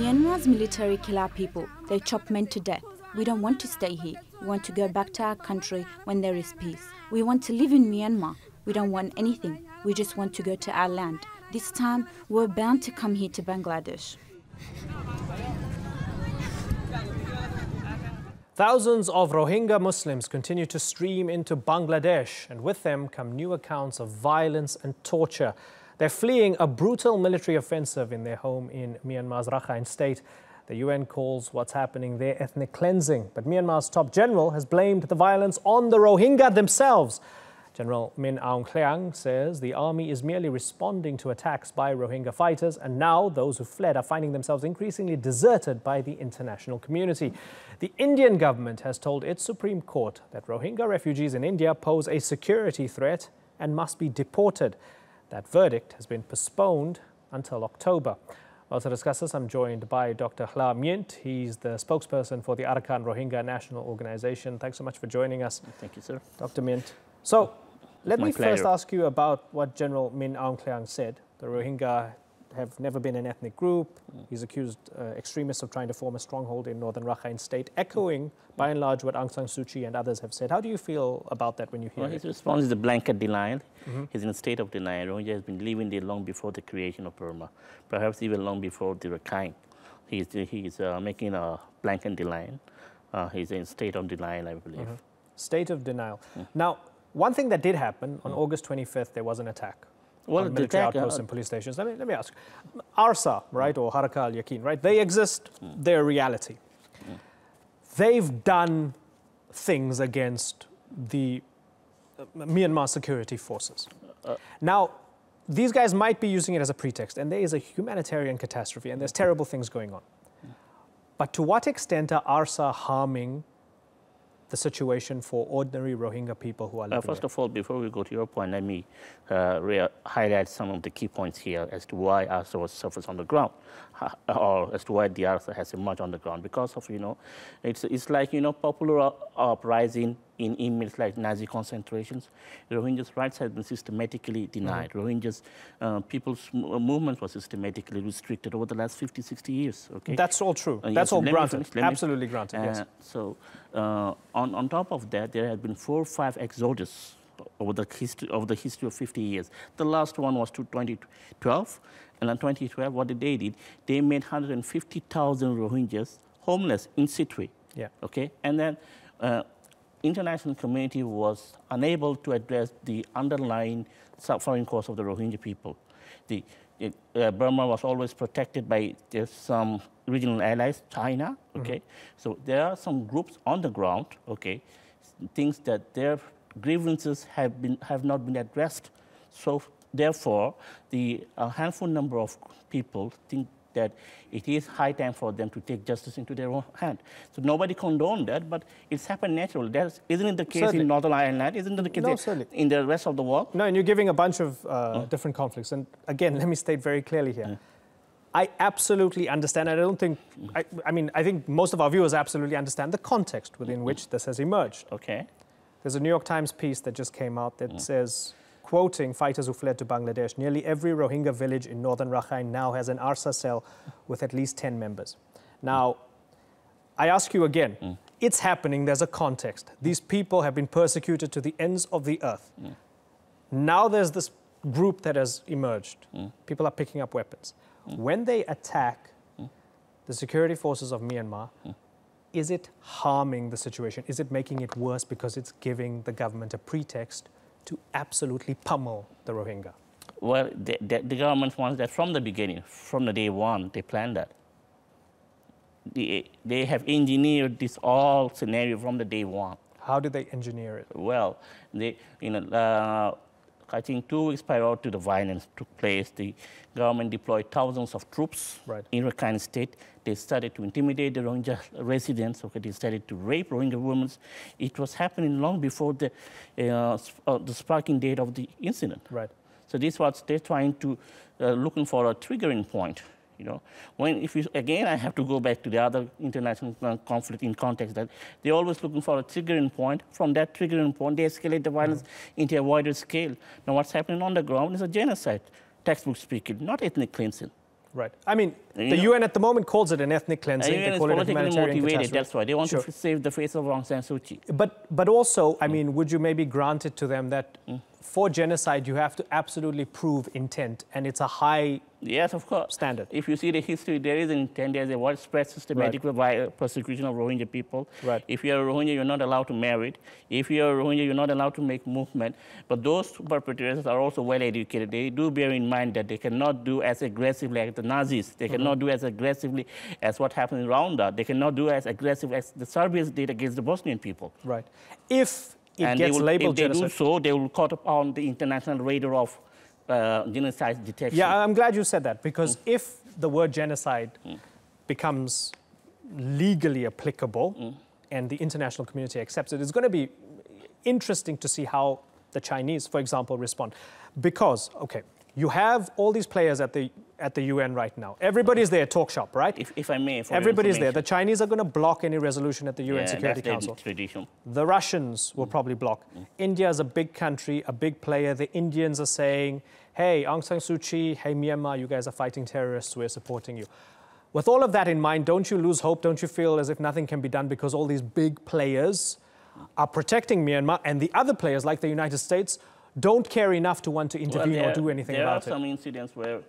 Myanmar's military kill our people. They chop men to death. We don't want to stay here. We want to go back to our country when there is peace. We want to live in Myanmar. We don't want anything. We just want to go to our land. This time, we're bound to come here to Bangladesh. Thousands of Rohingya Muslims continue to stream into Bangladesh, and with them come new accounts of violence and torture. They're fleeing a brutal military offensive in their home in Myanmar's Rakhine state. The UN calls what's happening there ethnic cleansing, but Myanmar's top general has blamed the violence on the Rohingya themselves. General Min Aung Hlaing says the army is merely responding to attacks by Rohingya fighters, and now those who fled are finding themselves increasingly deserted by the international community. The Indian government has told its Supreme Court that Rohingya refugees in India pose a security threat and must be deported. That verdict has been postponed until October. Well, to discuss this, I'm joined by Dr. Hla Myint. He's the spokesperson for the Arakan Rohingya National Organization. Thanks so much for joining us. Thank you, sir. Dr. Myint. So, let me pleasure. first ask you about what General Min Aung Hlaing said. The Rohingya have never been an ethnic group. He's accused extremists of trying to form a stronghold in northern Rakhine state, echoing by and large what Aung San Suu Kyi and others have said. How do you feel about that when you hear it? His response is a blanket denial. He's in a state of denial. Rohingya has been living there long before the creation of Burma, perhaps even long before the Rakhine. He's making a blanket denial. He's in a state of denial, I believe. State of denial. Now, one thing that did happen, on August 25th, there was an attack. Well, on military outposts and police stations. Let me ask, ARSA, right, or Haraka al-Yaqin, right, they exist, they're reality. They've done things against the Myanmar security forces. Now, these guys might be using it as a pretext, and there is a humanitarian catastrophe, and there's terrible things going on. But to what extent are ARSA harming the situation for ordinary Rohingya people who are living First there? of all, before we go to your point, let me highlight some of the key points here as to why ARSA was surfaced on the ground, or as to why the ARSA has emerged on the ground. Because of, it's like, popular uprising in inmates like Nazi concentrations. Rohingyas' rights have been systematically denied. Rohingyas' people's movement was systematically restricted over the last 50, 60 years. Okay, That's all true. That's all granted. Absolutely granted, yes. So on top of that, there have been 4 or 5 exodus over the history of 50 years. The last one was to 2012, and in 2012, what they did, they made 150,000 Rohingyas homeless in situ. Yeah. Okay, and then international community was unable to address the underlying suffering cause of the Rohingya people. Burma was always protected by some regional allies, China. Okay, so there are some groups on the ground. Okay, things that their grievances have not been addressed. So therefore, the handful number of people think that it is high time for them to take justice into their own hand. So nobody condoned that, but it's happened naturally. Isn't it the case in Northern Ireland? Isn't it the case in the rest of the world? No, and you're giving a bunch of different conflicts. And again, let me state very clearly here. I absolutely understand. I don't think, I think most of our viewers absolutely understand the context within which this has emerged. Okay. There's a New York Times piece that just came out that says, quoting fighters who fled to Bangladesh, nearly every Rohingya village in northern Rakhine now has an ARSA cell with at least 10 members. Now, I ask you again, it's happening, there's a context. These people have been persecuted to the ends of the earth. Now there's this group that has emerged. People are picking up weapons. When they attack the security forces of Myanmar, is it harming the situation? Is it making it worse because it's giving the government a pretext to absolutely pummel the Rohingya? Well, the government wants that from the beginning, from the day one, they planned that. They have engineered this all scenario from the day one. How did they engineer it? Well, I think 2 weeks prior to the violence took place, the government deployed thousands of troops in Rakhine state. They started to intimidate the Rohingya residents. Okay, they started to rape Rohingya women. It was happening long before the sparking date of the incident. Right. So this was they're trying to looking for a triggering point. Again, I have to go back to the other international conflict in context that they're always looking for a triggering point. From that triggering point, they escalate the violence into a wider scale. Now, what's happening on the ground is a genocide, textbook speaking, not ethnic cleansing. Right. I mean, the UN at the moment calls it an ethnic cleansing. They call it a humanitarian motivated, catastrophe. that's why. They want to save the face of Aung San Suu Kyi. But also, I mean, would you maybe grant it to them that for genocide, you have to absolutely prove intent, and it's a high yes, of course. standard? If you see the history, there is an intent. There's a widespread systematic persecution of Rohingya people. Right. If you're a Rohingya, you're not allowed to marry. If you're a Rohingya, you're not allowed to make movement. But those perpetrators are also well educated. They do bear in mind that they cannot do as aggressively as the Nazis. They cannot do as aggressively as what happened in Rwanda. They cannot do as aggressive as the Serbians did against the Bosnian people. Right. If it gets if labeled they genocide. do so, they will call upon the international radar of genocide detection. Yeah, I'm glad you said that, because if the word genocide becomes legally applicable and the international community accepts it, it's going to be interesting to see how the Chinese, for example, respond. Because, okay, you have all these players at the UN right now. Everybody's there, talk shop, right? If I may, for everybody's there. The Chinese are going to block any resolution at the UN Security Council. Tradition. The Russians will probably block. India is a big country, a big player. The Indians are saying, hey, Aung San Suu Kyi, hey, Myanmar, you guys are fighting terrorists, we're supporting you. With all of that in mind, don't you lose hope? Don't you feel as if nothing can be done because all these big players are protecting Myanmar, and the other players, like the United States, don't care enough to want to intervene or do anything about it? There are some incidents where,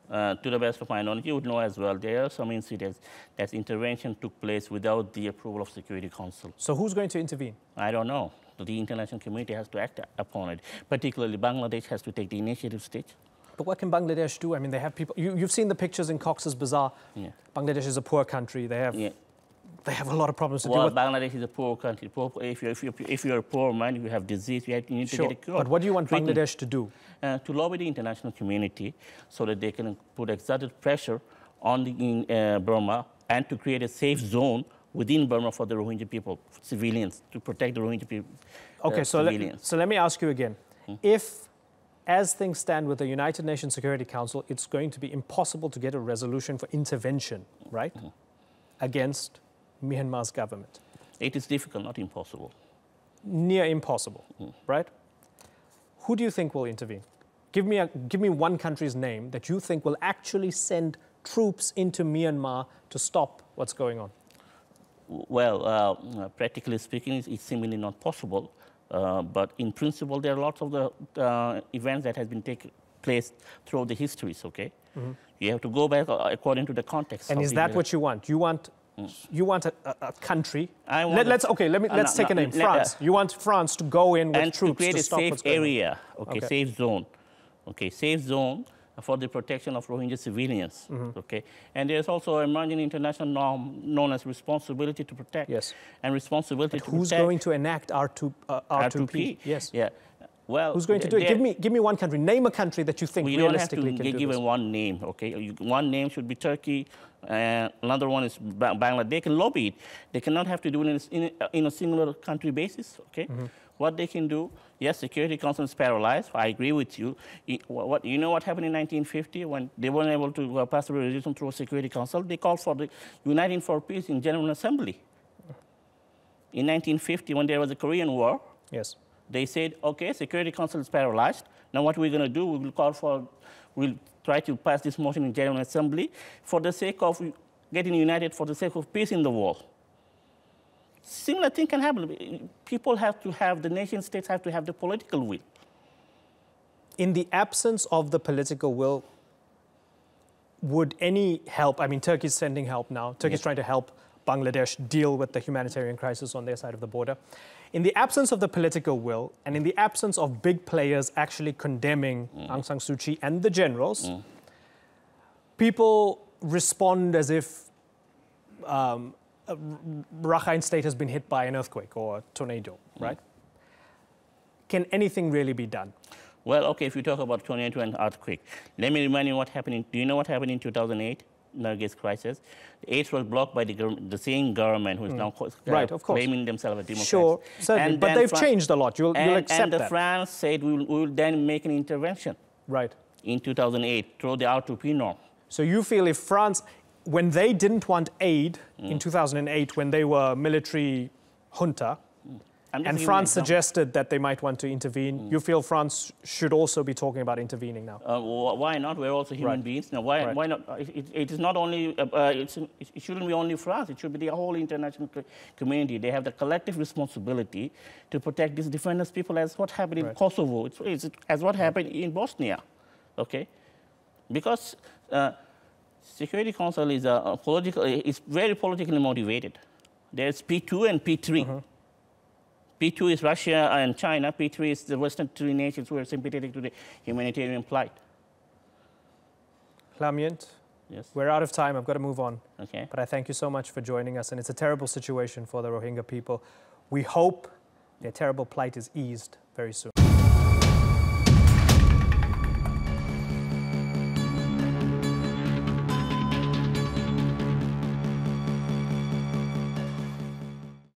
to the best of my knowledge, you would know as well, there are some incidents that intervention took place without the approval of Security Council. So who's going to intervene? I don't know. The international community has to act upon it. Particularly Bangladesh has to take the initiative stage. But what can Bangladesh do? I mean, they have people. You've seen the pictures in Cox's Bazar. Yeah. Bangladesh is a poor country. They have a lot of problems to deal well, with. Bangladesh is a poor country. If you're a poor man, if you have disease, you need to get a cure. But what do you want Bangladesh to do? To lobby the international community so that they can put exerted pressure on Burma and to create a safe zone within Burma for the Rohingya people, civilians, to protect the Rohingya people. Okay, so let me ask you again. If, as things stand with the United Nations Security Council, it's going to be impossible to get a resolution for intervention, right, against Myanmar's government. It is difficult, not impossible. Near impossible, right? Who do you think will intervene? Give me one country's name that you think will actually send troops into Myanmar to stop what's going on. Well, practically speaking, it's seemingly not possible. But in principle, there are lots of the events that have been taking place throughout the histories, okay? You have to go back according to the context. And is that what you want? You want a country. Let's take a name. France. You want France to go in with troops to stop what's going on. And to create a safe area, okay, safe zone. Okay, safe zone for the protection of Rohingya civilians. Okay, and there's also an emerging international norm known as responsibility to protect. Yes. And responsibility to protect. Who's going to enact R2P? Yes. Yeah. Well, who's going to do it? Give me one country. Name a country that you think realistically can do this. We don't have to give one name. Okay, one name should be Turkey. Another one is Bangladesh. They can lobby it. They cannot have to do it in a singular country basis. Okay. What they can do, yes, Security Council is paralyzed. I agree with you. You know what happened in 1950 when they weren't able to pass a resolution through a Security Council? They called for the Uniting for Peace in General Assembly. In 1950, when there was a Korean War, yes, they said, okay, Security Council is paralyzed. Now what we're going to do, we'll try to pass this motion in General Assembly for the sake of getting united, for the sake of peace in the world. Similar thing can happen. People have to have, the nation states have to have the political will. In the absence of the political will, would any help, I mean, Turkey's sending help now. Turkey's trying to help Bangladesh deal with the humanitarian crisis on their side of the border. In the absence of the political will, and in the absence of big players actually condemning Aung San Suu Kyi and the generals, people respond as if Rakhine State has been hit by an earthquake or a tornado, right? Can anything really be done? Well, okay, if you talk about tornado and earthquake, let me remind you what happened. Do you know what happened in 2008? Nargis crisis. The aid was blocked by the same government who is now claiming themselves a democrat. Sure, certainly, but they've changed a lot. You'll accept that. And France said we will then make an intervention. Right. In 2008 through the R2P norm. So you feel if France, when they didn't want aid in 2008, when they were military junta, And France suggested that they might want to intervene. You feel France should also be talking about intervening now? Why not? We're also human beings. Now, why not? It is not only, it shouldn't be only France. It should be the whole international community. They have the collective responsibility to protect these defenders people, as what happened in Kosovo, as what happened in Bosnia, okay? Because Security Council is it's very politically motivated. There's P2 and P3. P2 is Russia and China. P3 is the Western three nations who are sympathetic to the humanitarian plight. Lamient, yes. We're out of time. I've got to move on. Okay. But I thank you so much for joining us. And it's a terrible situation for the Rohingya people. We hope their terrible plight is eased very soon.